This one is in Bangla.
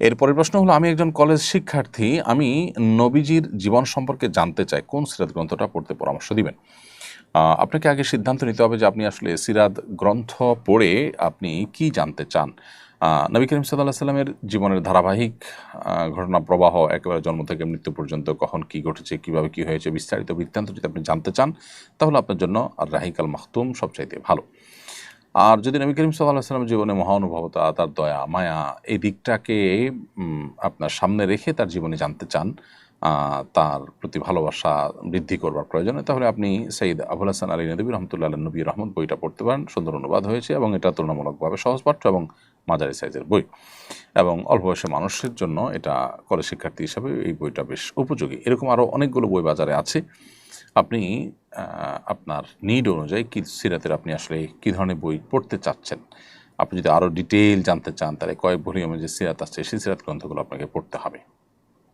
এরপরের প্রশ্ন হলো, আমি একজন কলেজ শিক্ষার্থী, আমি নবীজির জীবন সম্পর্কে জানতে চাই, কোন সিরাত গ্রন্থটা পড়তে পরামর্শ দিবেন? আপনাকে আগে সিদ্ধান্ত নিতে হবে যে আপনি আসলে সিরাত গ্রন্থ পড়ে আপনি কি জানতে চান। নবী করিম সাল্লাল্লাহু আলাইহি সাল্লামের জীবনের ধারাবাহিক ঘটনা প্রবাহ একেবারে জন্ম থেকে মৃত্যু পর্যন্ত কখন কি ঘটেছে, কিভাবে কি হয়েছে, বিস্তারিত বৃত্তান্ত যদি আপনি জানতে চান, তাহলে আপনার জন্য আর রাহিকাল মাখতুম সবচাইতে ভালো। আর যদি নবী করিম সাল্লাল্লাহু আলাইহি সাল্লামের জীবনে মহানুভবতা, তার দয়া মায়া, এই দিকটাকে আপনার সামনে রেখে তার জীবনে জানতে চান, তার প্রতি ভালোবাসা বৃদ্ধি করবার প্রয়োজনে, তাহলে আপনি সৈয়দ আবুল হাসান আলী নদভী রহমতুল্লাহ আলাইহি নবী রহমত বইটা পড়তে পারেন। সুন্দর অনুবাদ হয়েছে এবং এটা তুলনামূলকভাবে সহজপাঠ্য এবং মাঝারি সাইজের বই, এবং অল্প বয়সী মানুষের জন্য এটা কলেজ শিক্ষার্থী হিসাবে এই বইটা বেশ উপযোগী। এরকম আরও অনেকগুলো বই বাজারে আছে। আপনি আপনার নিড অনুযায়ী কি সিরাতের আপনি আসলে কী ধরনের বই পড়তে চাচ্ছেন, আপনি যদি আরও ডিটেইল জানতে চান, তাহলে কয়েক ভলিউমে যে সিরাত আছে সেই সিরাত গ্রন্থগুলো আপনাকে পড়তে হবে।